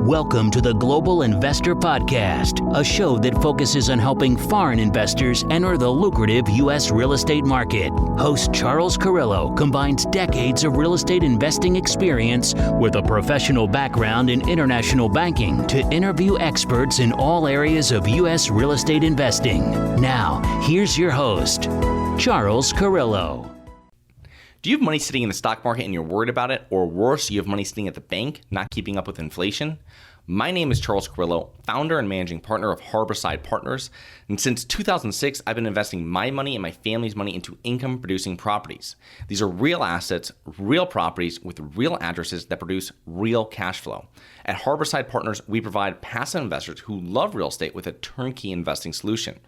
Welcome to the Global Investor Podcast, a show that focuses on helping foreign investors enter the lucrative U.S. real estate market. Host Charles Carillo combines decades of real estate investing experience with a professional background in international banking to interview experts in all areas of U.S. real estate investing. Now, here's your host, Charles Carillo. Do you have money sitting in the stock market and you're worried about it? Or worse, you have money sitting at the bank, not keeping up with inflation? My name is Charles Carillo, founder and managing partner of Harborside Partners. And since 2006, I've been investing my money and my family's money into income-producing properties. These are real assets, real properties with real addresses that produce real cash flow. At Harborside Partners, we provide passive investors who love real estate with a turnkey investing solution.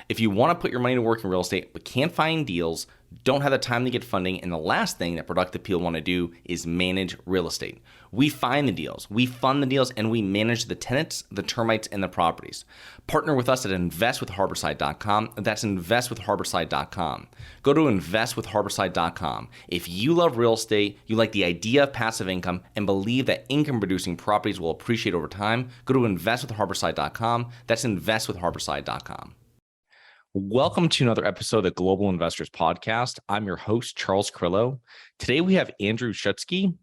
If you want to put your money to work in real estate but can't find deals, don't have the time to get funding, and the last thing that productive people want to do is manage real estate. We find the deals, we fund the deals, and we manage the tenants, the termites, and the properties. Partner with us at investwithharborside.com. That's investwithharborside.com. Go to investwithharborside.com. If you love real estate, you like the idea of passive income, and believe that income-producing properties will appreciate over time, go to investwithharborside.com. That's investwithharborside.com. Welcome to another episode of the Global Investors Podcast. I'm your host, Charles Carillo. Today we have Andrew Schutsky.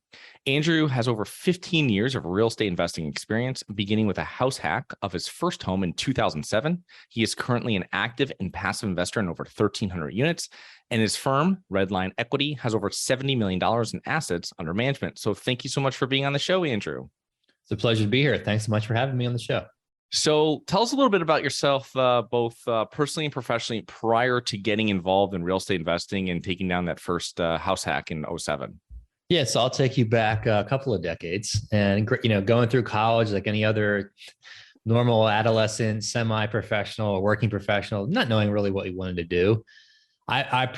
Andrew has over 15 years of real estate investing experience, beginning with a house hack of his first home in 2007. He is currently an active and passive investor in over 1,300 units, and his firm, Redline Equity, has over $70 million in assets under management. So thank you so much for being on the show, Andrew. It's a pleasure to be here. Thanks so much for having me on the show. So tell us a little bit about yourself, both personally and professionally, prior to getting involved in real estate investing and taking down that first house hack in 2007. Yeah, so I'll take you back a couple of decades, and going through college like any other normal adolescent, semi-professional, working professional, not knowing really what we wanted to do. I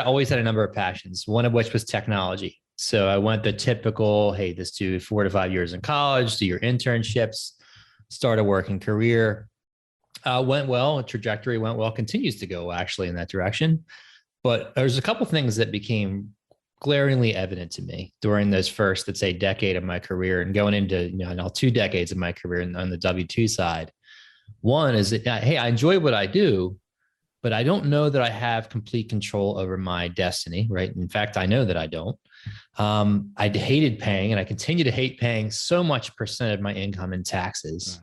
always had a number of passions, one of which was technology. So I went the typical, hey, let's do 4 to 5 years in college, do your internships, start a working career. Went well, trajectory went well, continues to go actually in that direction. But there's a couple things that became glaringly evident to me during those first, let's say, decade of my career and going into now 2 decades of my career on the W-2 side. One is that, hey, I enjoy what I do, but I don't know that I have complete control over my destiny, right? In fact, I know that I don't. I hated paying, and I continue to hate paying so much percent of my income in taxes.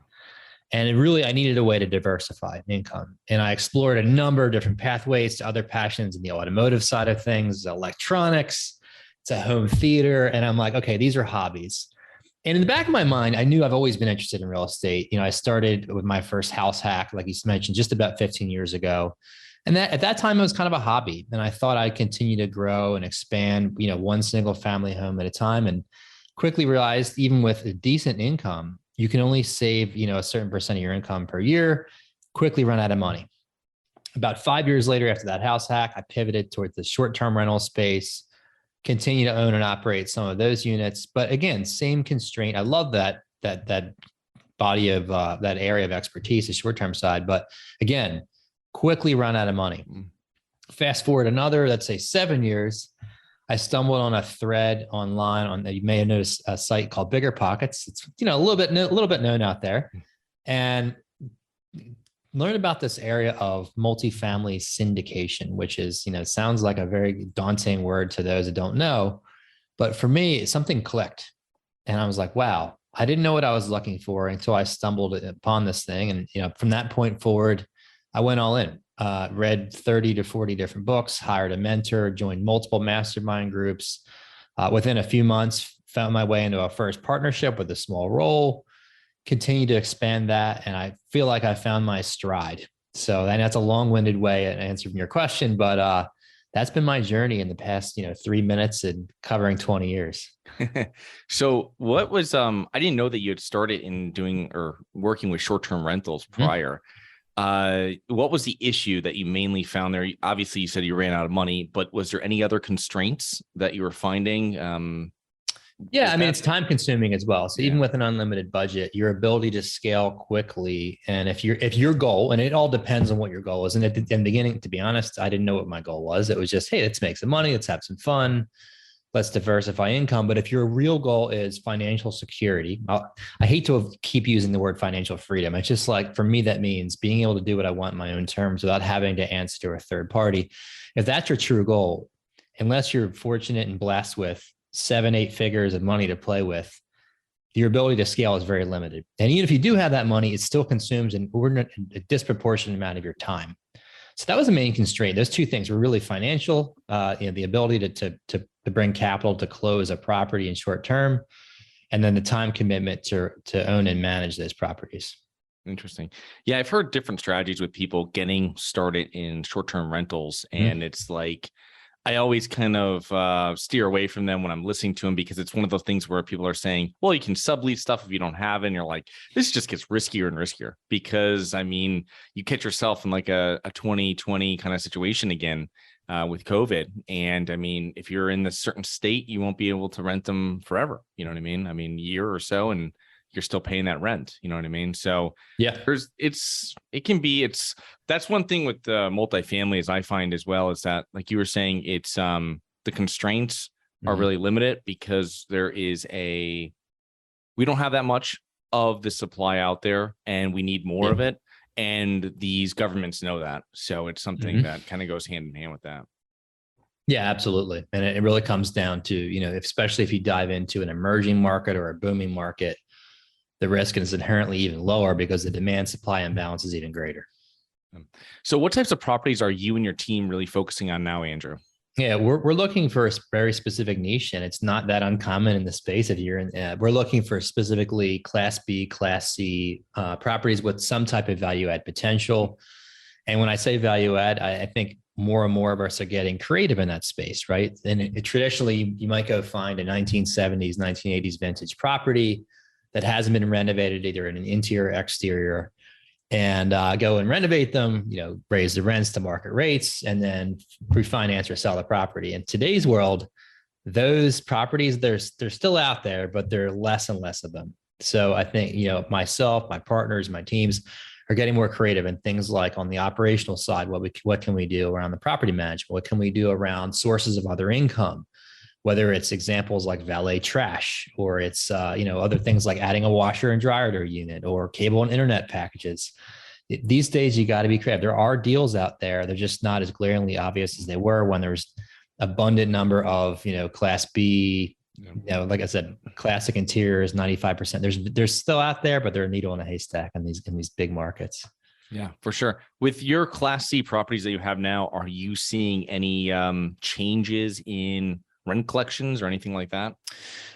And I needed a way to diversify income. And I explored a number of different pathways to other passions in the automotive side of things, electronics, to home theater. And I'm like, okay, these are hobbies. And in the back of my mind, I knew I've always been interested in real estate. I started with my first house hack, like you mentioned, just about 15 years ago. And at that time, it was kind of a hobby. And I thought I'd continue to grow and expand, one single family home at a time. And quickly realized, even with a decent income, you can only save, a certain percent of your income per year, quickly run out of money. About 5 years later, after that house hack, I pivoted towards the short-term rental space, continue to own and operate some of those units. But again, same constraint. I love that body of that area of expertise, the short-term side. But again, quickly run out of money. Fast forward another, let's say 7 years, I stumbled on a thread online you may have noticed, a site called Bigger Pockets. It's a little bit known out there, and learned about this area of multifamily syndication, which is sounds like a very daunting word to those that don't know, but for me, something clicked, and I was like, wow, I didn't know what I was looking for until I stumbled upon this thing, and from that point forward, I went all in. Read 30 to 40 different books, hired a mentor, joined multiple mastermind groups. Within a few months, found my way into a first partnership with a small role, continued to expand that. And I feel like I found my stride. So that's a long-winded way of answering your question, but that's been my journey in the past, 3 minutes and covering 20 years. So what was, I didn't know that you had started in doing or working with short-term rentals prior. What was the issue that you mainly found there? Obviously, you said you ran out of money, but was there any other constraints that you were finding? Yeah, it's time consuming as well. So even with an unlimited budget, your ability to scale quickly, and if your goal, and it all depends on what your goal is. And at the beginning, to be honest, I didn't know what my goal was. It was just, hey, let's make some money, let's have some fun. let's diversify income. But if your real goal is financial security, I hate to keep using the word financial freedom. It's just like, for me, that means being able to do what I want in my own terms without having to answer to a third party. If that's your true goal, unless you're fortunate and blessed with 7, 8 figures of money to play with, your ability to scale is very limited. And even if you do have that money, it still consumes a disproportionate amount of your time. So that was the main constraint. Those two things were really financial, the ability to bring capital to close a property in short term, and then the time commitment to own and manage those properties. Interesting. Yeah, I've heard different strategies with people getting started in short-term rentals, and it's like, I always kind of steer away from them when I'm listening to them, because it's one of those things where people are saying, well, you can sublease stuff if you don't have it. And you're like, this just gets riskier and riskier, because I mean, you catch yourself in like a 2020 kind of situation again with COVID. And I mean, if you're in this certain state, you won't be able to rent them forever. You know what I mean? I mean, a year or so, and you're still paying that rent. You know what I mean? So yeah, that's one thing with the multifamily, as I find as well, is that, like you were saying, it's the constraints are really limited, because we don't have that much of the supply out there, and we need more of it. And these governments know that. So it's something that kind of goes hand in hand with that. Yeah, absolutely. And it really comes down to, especially if you dive into an emerging market or a booming market, the risk is inherently even lower because the demand supply imbalance is even greater. So what types of properties are you and your team really focusing on now, Andrew? Yeah, we're looking for a very specific niche, and it's not that uncommon in the space. We're looking for specifically Class B, Class C properties with some type of value add potential. And when I say value add, I think more and more of us are getting creative in that space, right? And traditionally, you might go find a 1970s, 1980s vintage property that hasn't been renovated either in an interior or exterior, and go and renovate them, raise the rents to market rates, and then refinance or sell the property. In today's world, those properties, they're still out there, but there are less and less of them. So I think, myself, my partners, my teams are getting more creative in things like on the operational side. What can we do around the property management? What can we do around sources of other income? Whether it's examples like valet trash, or it's, other things like adding a washer and dryer to a unit, or cable and internet packages. These days, you got to be creative. There are deals out there. They're just not as glaringly obvious as they were when there's abundant number of, Class B, like I said, classic interiors, 95%. There's still out there, but they're a needle in a haystack in these big markets. Yeah, for sure. With your Class C properties that you have now, are you seeing any changes in rent collections or anything like that?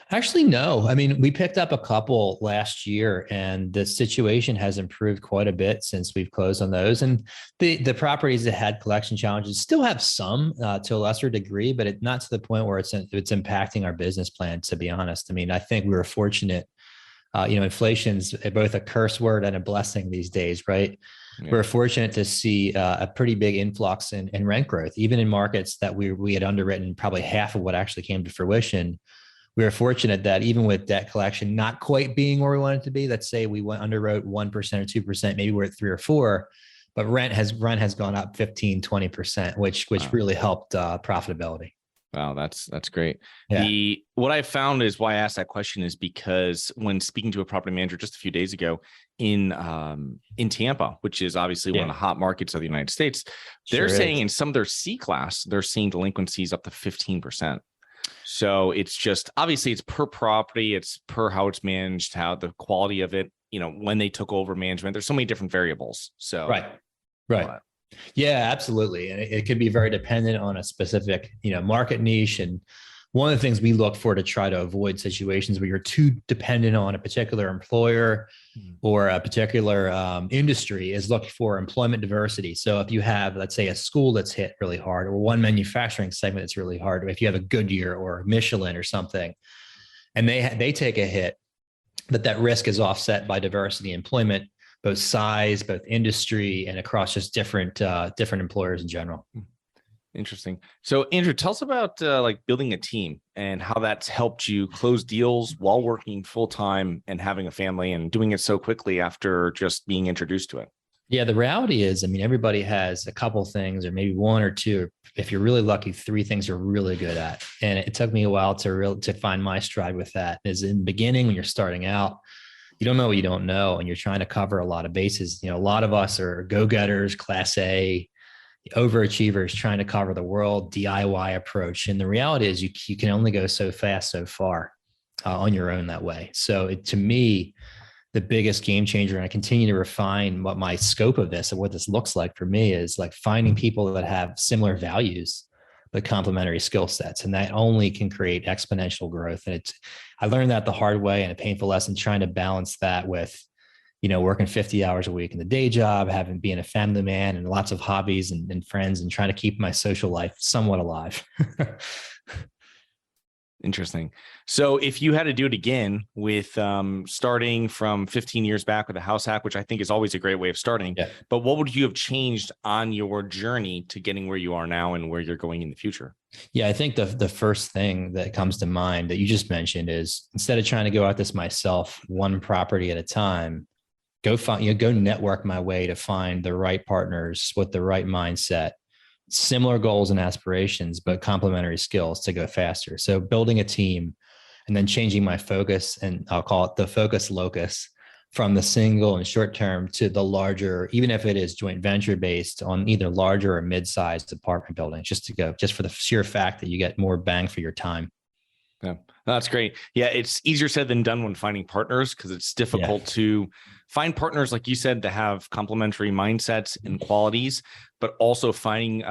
Actually, no. I mean, we picked up a couple last year, and the situation has improved quite a bit since we've closed on those. And the properties that had collection challenges still have some to a lesser degree, but not to the point where it's impacting our business plan, to be honest. I mean, I think we were fortunate. Inflation's both a curse word and a blessing these days, right? Yeah. We're fortunate to see a pretty big influx in rent growth, even in markets that we had underwritten probably half of what actually came to fruition. We were fortunate that even with debt collection not quite being where we wanted to be, let's say we underwrote 1% or 2%, maybe we're at 3 or 4, but rent has gone up 15, 20%, which really helped profitability. Wow, that's great. Yeah. What I found is why I asked that question is because when speaking to a property manager just a few days ago in Tampa, which is obviously one of the hot markets of the United States, they're saying in some of their C class, they're seeing delinquencies up to 15%. So it's just, obviously it's per property, it's per how it's managed, how the quality of it, when they took over management, there's so many different variables. So right. Yeah, absolutely. And it could be very dependent on a specific, market niche. And one of the things we look for to try to avoid situations where you're too dependent on a particular employer or a particular industry is look for employment diversity. So if you have, let's say, a school that's hit really hard, or one manufacturing segment that's really hard, or if you have a Goodyear or Michelin or something, and they take a hit, that risk is offset by diversity employment, both size, both industry, and across just different employers in general. Interesting. So Andrew, tell us about building a team and how that's helped you close deals while working full time and having a family and doing it so quickly after just being introduced to it. Yeah, the reality is, I mean, everybody has a couple things, or maybe one or two. If you're really lucky, three things you're really good at. And it took me a while to find my stride with that. Is in the beginning when you're starting out, you don't know what you don't know, and you're trying to cover a lot of bases. You know, a lot of us are go-getters, class A, overachievers trying to cover the world, DIY approach. And the reality is you can only go so fast, so far on your own that way. So to me, the biggest game changer, and I continue to refine what my scope of this and what this looks like for me, is like finding people that have similar values but complementary skill sets, and that only can create exponential growth. And I learned that the hard way, and a painful lesson, trying to balance that with, you know, working 50 hours a week in the day job, being a family man and lots of hobbies and friends, and trying to keep my social life somewhat alive. Interesting. So if you had to do it again with starting from 15 years back with a house hack, which I think is always a great way of starting, Yeah. but what would you have changed on your journey to getting where you are now and where you're going in the future? Yeah, I think the first thing that comes to mind that you just mentioned is, instead of trying to go at this myself, one property at a time, go network my way to find the right partners with the right mindset, similar goals and aspirations, but complementary skills to go faster. So building a team and then changing my focus, and I'll call it the focus locus, from the single and short term to the larger, even if it is joint venture based on either larger or mid-sized apartment buildings, just for the sheer fact that you get more bang for your time. Yeah, that's great. Yeah, it's easier said than done when finding partners, because it's difficult to find partners, like you said, that have complementary mindsets and qualities, but also finding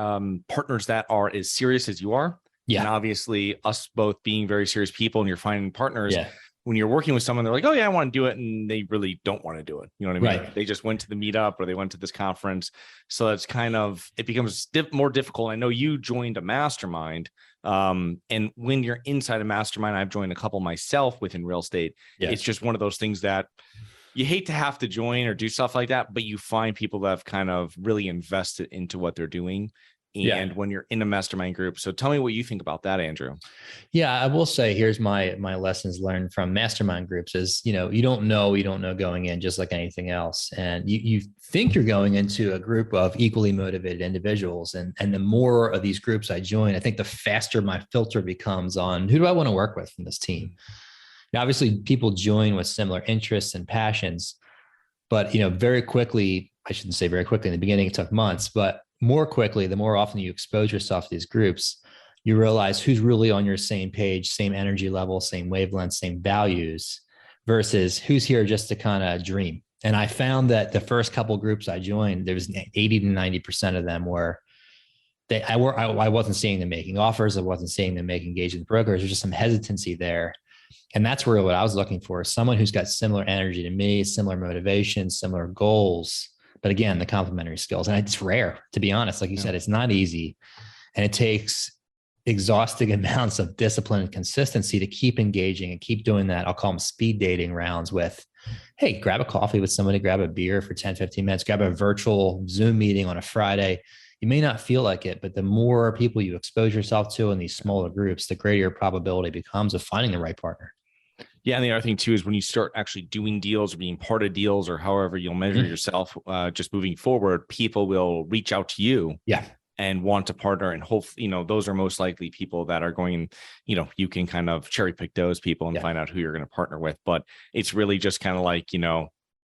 partners that are as serious as you are. Yeah. And obviously, us both being very serious people, and you're finding partners. Yeah. When you're working with someone, they're like, oh yeah, I want to do it. And they really don't want to do it. You know what I mean? Right. They just went to the meetup or they went to this conference. So it's it becomes more difficult. I know you joined a mastermind. And when you're inside a mastermind, I've joined a couple myself within real estate. Yeah. It's just one of those things that you hate to have to join or do stuff like that, but you find people that have kind of really invested into what they're doing. And when you're in a mastermind group. So tell me what you think about that, Andrew. Yeah, I will say, here's my lessons learned from mastermind groups is, you know, you don't know going in, just like anything else. And you think you're going into a group of equally motivated individuals. And the more of these groups I join, I think the faster my filter becomes on who do I want to work with from this team. Now, obviously people join with similar interests and passions, but, you know, very quickly, I shouldn't say very quickly, in the beginning, it took months, but more quickly, the more often you expose yourself to these groups, you realize who's really on your same page, same energy level, same wavelength, same values, versus who's here just to kind of dream. And I found that the first couple of groups I joined, there was 80 to 90% of them where I wasn't seeing them making offers. I wasn't seeing them making engagement brokers. There's just some hesitancy there. And that's really what I was looking for, someone who's got similar energy to me, similar motivations, similar goals. But again, the complementary skills. And it's rare, to be honest. Like you said, it's not easy. And it takes exhausting amounts of discipline and consistency to keep engaging and keep doing that. I'll call them speed dating rounds with, hey, grab a coffee with somebody, grab a beer for 10, 15 minutes, grab a virtual Zoom meeting on a Friday. You may not feel like it, but the more people you expose yourself to in these smaller groups, the greater your probability becomes of finding the right partner. Yeah. And the other thing too, is when you start actually doing deals or being part of deals or however you'll measure yourself, just moving forward, people will reach out to you and want to partner, and hopefully, you know, those are most likely people that are going, you know, you can kind of cherry pick those people and find out who you're going to partner with. But it's really just kind of like, you know,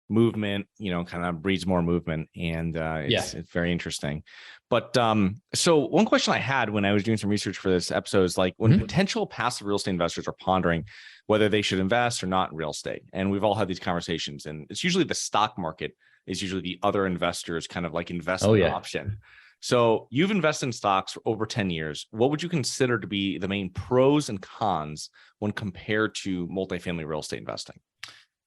movement, you know, kind of breeds more movement. And it's very interesting. But so one question I had when I was doing some research for this episode is like, when potential passive real estate investors are pondering whether they should invest or not in real estate, and we've all had these conversations, and it's usually the stock market is usually the other investors kind of like investment option. So you've invested in stocks for over 10 years. What would you consider to be the main pros and cons when compared to multifamily real estate investing?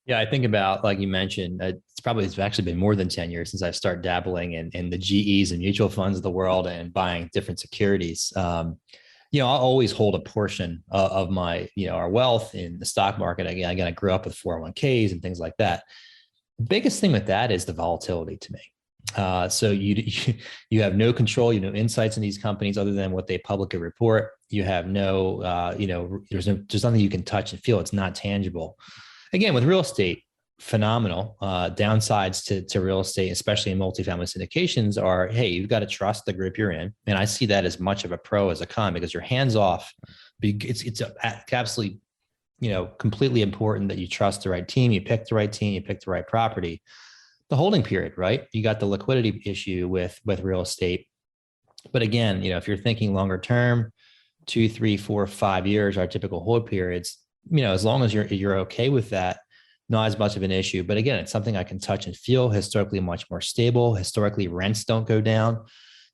Yeah, I think about, like you mentioned, it's actually been more than 10 years since I started dabbling in the GEs and mutual funds of the world and buying different securities. You know, I'll always hold a portion of my, you know, our wealth in the stock market. Again, I grew up with 401ks and things like that. The biggest thing with that is the volatility to me. So you have no control, you have no insights in these companies other than what they publicly report. You have no, you know, there's nothing you can touch and feel. It's not tangible. Again, with real estate, phenomenal. Downsides to real estate, especially in multifamily syndications, are, hey, you've got to trust the group you're in. And I see that as much of a pro as a con, because you're hands off. It's absolutely, completely important that you trust the right team. You pick the right team, you pick the right property. The holding period, right? You got the liquidity issue with real estate. But again, if you're thinking longer term, 2, 3, 4, 5 years, our typical hold periods, as long as you're okay with that, not as much of an issue. But again, it's something I can touch and feel. Historically, much more stable. Historically, rents don't go down.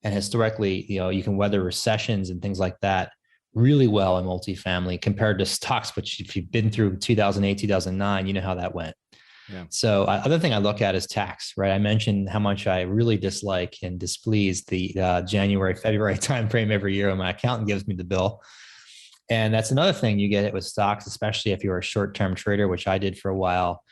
And historically, you can weather recessions and things like that really well in multifamily compared to stocks, which if you've been through 2008, 2009, you know how that went. Yeah. So other thing I look at is tax, right? I mentioned how much I really dislike and displease the January, February timeframe every year when my accountant gives me the bill. And that's another thing you get it with stocks, especially if you're a short-term trader, which I did for a while.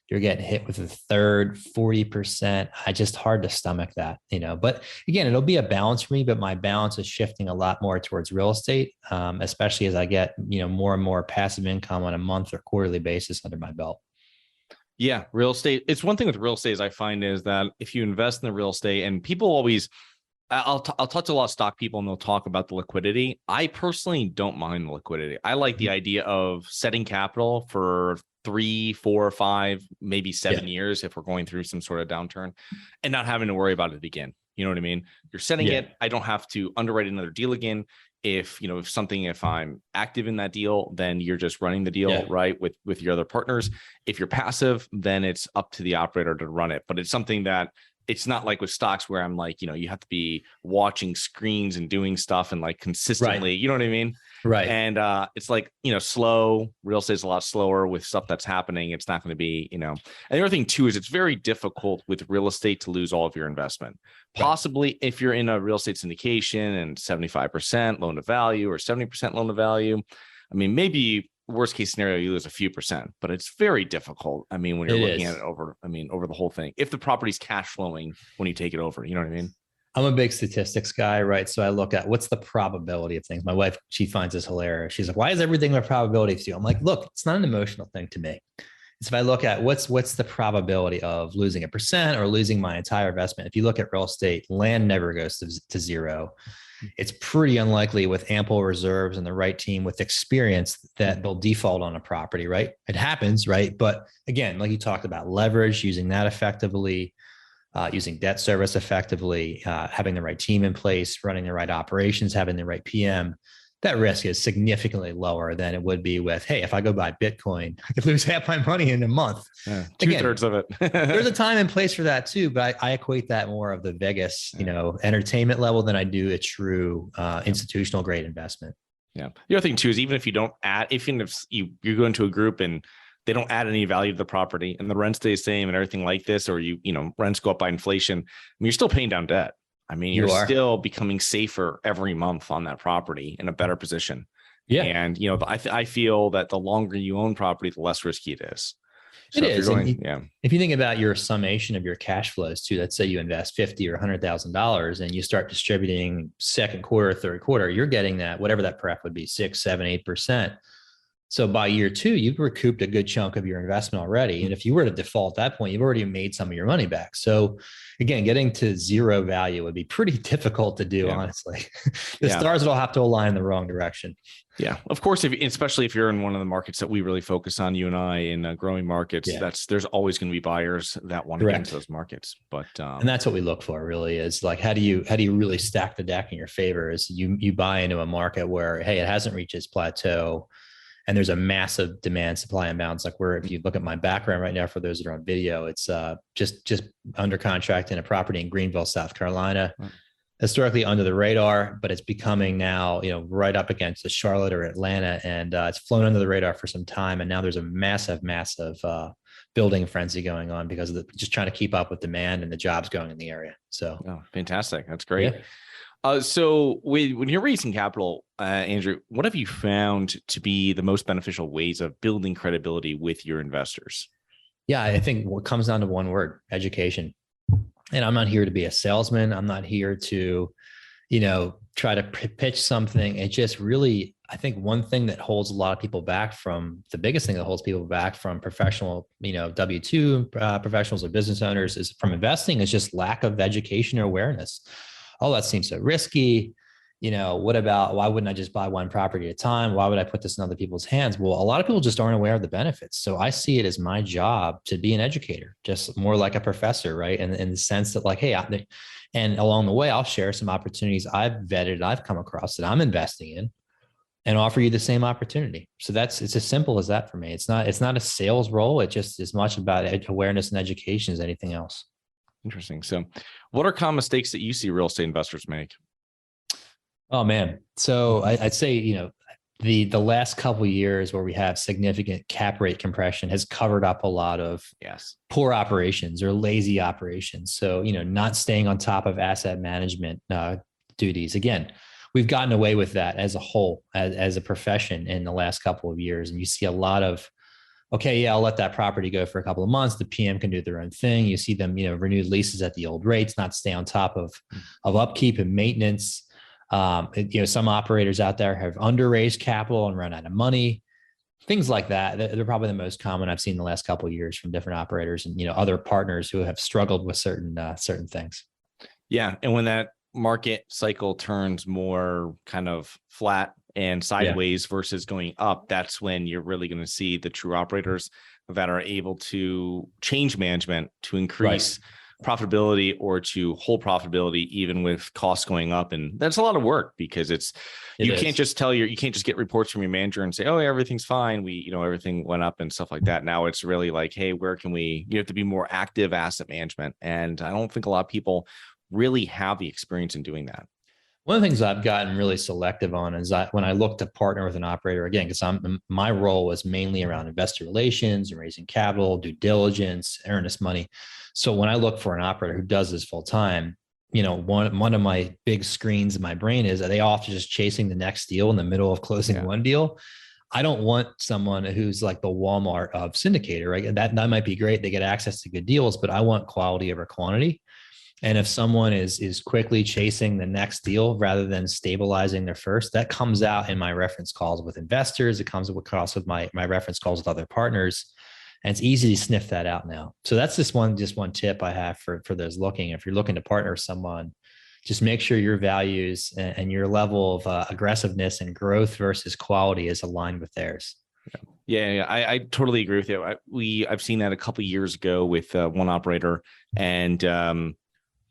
You're getting hit with a third, 40%. Hard to stomach that, but again, it'll be a balance for me, but my balance is shifting a lot more towards real estate, especially as I get, more and more passive income on a month or quarterly basis under my belt. Yeah, real estate. It's one thing with real estate is I find is that if you invest in the real estate, and people always, I'll talk to a lot of stock people and they'll talk about the liquidity. I personally don't mind the liquidity. I like the idea of setting capital for 3, 4, 5, maybe 7 years if we're going through some sort of downturn, and not having to worry about it again. You know what I mean? You're setting it. I don't have to underwrite another deal again. If I'm active in that deal, then you're just running the deal, right? With your other partners. If you're passive, then it's up to the operator to run it. But it's something that it's not like with stocks where I'm like, you have to be watching screens and doing stuff and like consistently, you know what I mean? Right. And it's like, slow. Real estate is a lot slower with stuff that's happening. It's not going to be, And the other thing too, is it's very difficult with real estate to lose all of your investment. Possibly if you're in a real estate syndication and 75% loan to value or 70% loan to value, maybe worst case scenario, you lose a few percent, but it's very difficult. When you're looking at it over the whole thing, if the property's cash flowing when you take it over, you know what I mean? I'm a big statistics guy, right? So I look at what's the probability of things. My wife, she finds this hilarious. She's like, why is everything a probability to you? I'm like, look, it's not an emotional thing to me. It's if I look at what's the probability of losing 1% or losing my entire investment. If you look at real estate, land never goes to zero. It's pretty unlikely with ample reserves and the right team with experience that they'll default on a property, right? It happens, right? But again, like you talked about, leverage, using that effectively, using debt service effectively, having the right team in place, running the right operations, having the right PM, that risk is significantly lower than it would be with, hey, if I go buy Bitcoin, I could lose half my money in a month. Yeah, 2/3 of it. There's a time and place for that too, but I equate that more of the Vegas, entertainment level than I do a true institutional grade investment. Yeah. The other thing too is even if you don't add, even if you go into a group and they don't add any value to the property and the rent stays the same and everything like this, or rents go up by inflation, you're still paying down debt. You're still becoming safer every month on that property in a better position. Yeah. And, I feel that the longer you own property, the less risky it is. So it is. If you think about your summation of your cash flows too, let's say you invest $50,000 or $100,000 and you start distributing second quarter, third quarter, you're getting that, whatever that pref would be, 6, 7, 8%. So by year 2, you've recouped a good chunk of your investment already. And if you were to default at that point, you've already made some of your money back. So again, getting to zero value would be pretty difficult to do, honestly. The stars will have to align in the wrong direction. Yeah, of course, especially if you're in one of the markets that we really focus on, you and I, in growing markets, there's always going to be buyers that want to get into those markets. But and that's what we look for, really, is like, how do you really stack the deck in your favor? Is you buy into a market where, hey, it hasn't reached its plateau, and there's a massive demand supply imbalance. Like if you look at my background right now, for those that are on video, it's just under contract in a property in Greenville, South Carolina. Right. Historically under the radar, but it's becoming now, right up against the Charlotte or Atlanta, and it's flown under the radar for some time. And now there's a massive building frenzy going on because of just trying to keep up with demand and the jobs going in the area. So, fantastic. That's great. Yeah. So when you're raising capital, Andrew, what have you found to be the most beneficial ways of building credibility with your investors? Yeah, I think what comes down to one word: education. And I'm not here to be a salesman. I'm not here to, try to pitch something. It just really, I think one thing that holds a lot of people back from the biggest thing that holds people back from professional, W-2 professionals or business owners is from investing is just lack of education or awareness. Oh, that seems so risky. What about, why wouldn't I just buy one property at a time? Why would I put this in other people's hands? Well, a lot of people just aren't aware of the benefits. So I see it as my job to be an educator, just more like a professor, right? And in the sense that like, hey, and along the way, I'll share some opportunities I've vetted, I've come across that I'm investing in and offer you the same opportunity. So it's as simple as that for me. It's not a sales role. It just is much about awareness and education as anything else. Interesting. So what are common mistakes that you see real estate investors make? Oh man. So I'd say, the last couple of years where we have significant cap rate compression has covered up a lot of poor operations or lazy operations. So, not staying on top of asset management duties. Again, we've gotten away with that as a whole, as a profession in the last couple of years. And you see a lot of, okay, yeah, I'll let that property go for a couple of months. The PM can do their own thing. You see them, renewed leases at the old rates, not stay on top of upkeep and maintenance. Some operators out there have underraised capital and run out of money, things like that. They're probably the most common I've seen in the last couple of years from different operators and, other partners who have struggled with certain things. Yeah. And when that market cycle turns more kind of flat and sideways versus going up, that's when you're really going to see the true operators that are able to change management to increase profitability or to hold profitability even with costs going up. And that's a lot of work because you can't just get reports from your manager and say, oh, everything's fine. Everything went up and stuff like that. Now it's really like, hey, you have to be more active asset management. And I don't think a lot of people really have the experience in doing that. One of the things I've gotten really selective on is when I look to partner with an operator, again, because my role was mainly around investor relations and raising capital, due diligence, earnest money. So when I look for an operator who does this full time, one of my big screens in my brain is, are they often just chasing the next deal in the middle of closing one deal? I don't want someone who's like the Walmart of syndicator, right? That might be great. They get access to good deals, but I want quality over quantity. And if someone is quickly chasing the next deal rather than stabilizing their first, that comes out in my reference calls with investors. It comes across with my reference calls with other partners. And it's easy to sniff that out now. So that's just one tip I have for those looking. If you're looking to partner with someone, just make sure your values and your level of aggressiveness and growth versus quality is aligned with theirs. Yeah, I totally agree with you. I've seen that a couple of years ago with one operator, and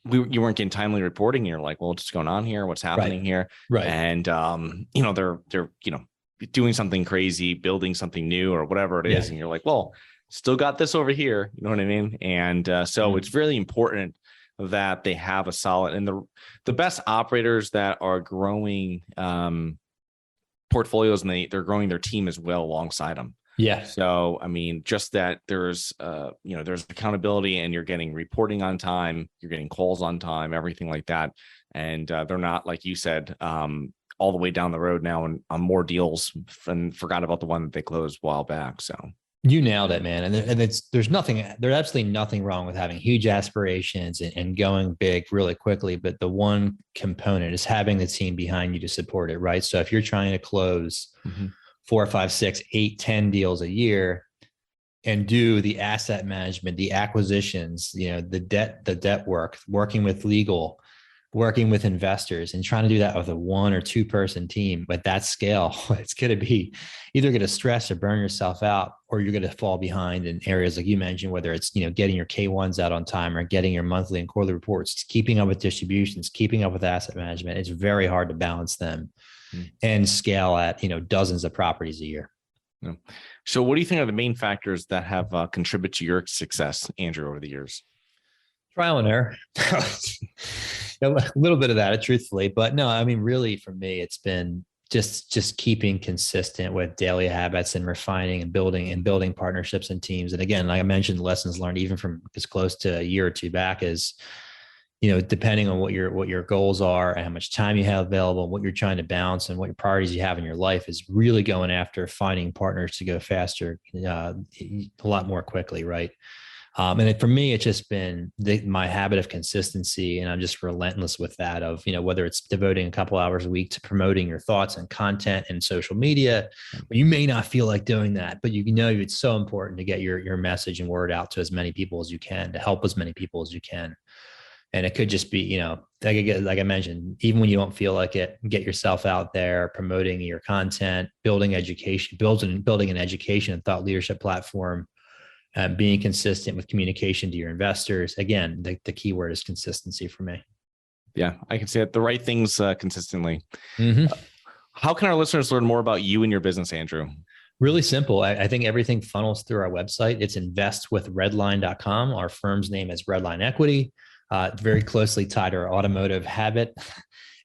you weren't getting timely reporting. You're like, well, what's going on here? What's happening here? Right. And they're doing something crazy, building something new or whatever it is, and you're like, well, still got this over here. You know what I mean? And so it's really important that they have a solid, and the best operators that are growing portfolios, and they're growing their team as well alongside them. Yeah. So, I mean, just that there's accountability, and you're getting reporting on time, you're getting calls on time, everything like that. And they're not, like you said, all the way down the road now and on more deals and forgot about the one that they closed a while back. So you nailed it, man. And there's absolutely nothing wrong with having huge aspirations and going big really quickly. But the one component is having the team behind you to support it, right? So if you're trying to close 4, 5, 6, 8, 10 deals a year and do the asset management, the acquisitions, the debt work, working with legal, working with investors, and trying to do that with a 1 or 2 person team at that scale, it's going to be either going to stress or burn yourself out, or you're going to fall behind in areas like you mentioned, whether it's, getting your K1s out on time or getting your monthly and quarterly reports, keeping up with distributions, keeping up with asset management. It's very hard to balance them and scale at, dozens of properties a year. Yeah. So what do you think are the main factors that have contributed to your success, Andrew, over the years? Trial and error. A little bit of that, truthfully, but no, I mean, really for me, it's been just keeping consistent with daily habits and refining and building partnerships and teams. And again, like I mentioned, lessons learned even from as close to a year or two back is, depending on what your goals are and how much time you have available and what you're trying to balance and what your priorities you have in your life, is really going after finding partners to go faster, a lot more quickly. Right. For me, it's just been my habit of consistency, and I'm just relentless with that. Of whether it's devoting a couple hours a week to promoting your thoughts and content and social media, you may not feel like doing that, but it's so important to get your message and word out to as many people as you can, to help as many people as you can. And it could just be, like I mentioned, even when you don't feel like it, get yourself out there, promoting your content, building education, building an education and thought leadership platform. Being consistent with communication to your investors. Again, the key word is consistency for me. Yeah, I can say it. The right things consistently. Mm-hmm. How can our listeners learn more about you and your business, Andrew? Really simple. I think everything funnels through our website. It's investwithredline.com. Our firm's name is Redline Equity. Very closely tied to our automotive habit.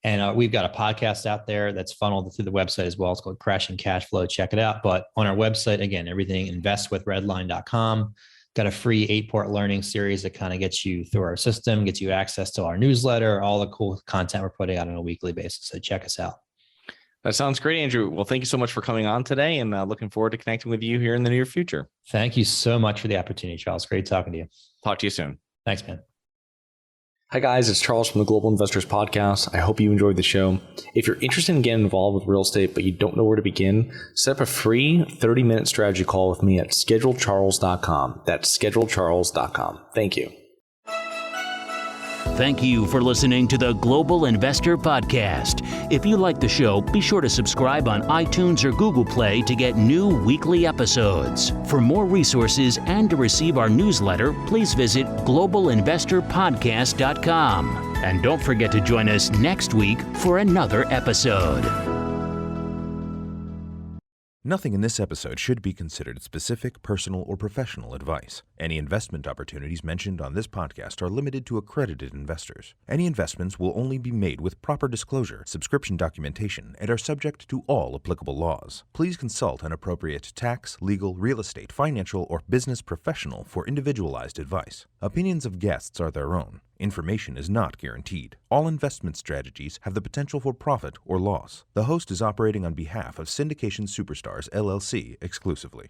And we've got a podcast out there that's funneled through the website as well. It's called Crashing Cash Flow. Check it out. But on our website, again, everything investwithredline.com. Got a free 8-part learning series that kind of gets you through our system, gets you access to our newsletter, all the cool content we're putting out on a weekly basis. So check us out. That sounds great, Andrew. Well, thank you so much for coming on today, and looking forward to connecting with you here in the near future. Thank you so much for the opportunity, Charles. Great talking to you. Talk to you soon. Thanks, man. Hi guys, it's Charles from the Global Investors Podcast. I hope you enjoyed the show. If you're interested in getting involved with real estate, but you don't know where to begin, set up a free 30-minute strategy call with me at schedulecharles.com. That's schedulecharles.com. Thank you. Thank you for listening to the Global Investor Podcast. If you like the show, be sure to subscribe on iTunes or Google Play to get new weekly episodes. For more resources and to receive our newsletter, please visit globalinvestorpodcast.com. And don't forget to join us next week for another episode. Nothing in this episode should be considered specific, personal, or professional advice. Any investment opportunities mentioned on this podcast are limited to accredited investors. Any investments will only be made with proper disclosure, subscription documentation, and are subject to all applicable laws. Please consult an appropriate tax, legal, real estate, financial, or business professional for individualized advice. Opinions of guests are their own. Information is not guaranteed. All investment strategies have the potential for profit or loss. The host is operating on behalf of Syndication Superstars, LLC exclusively.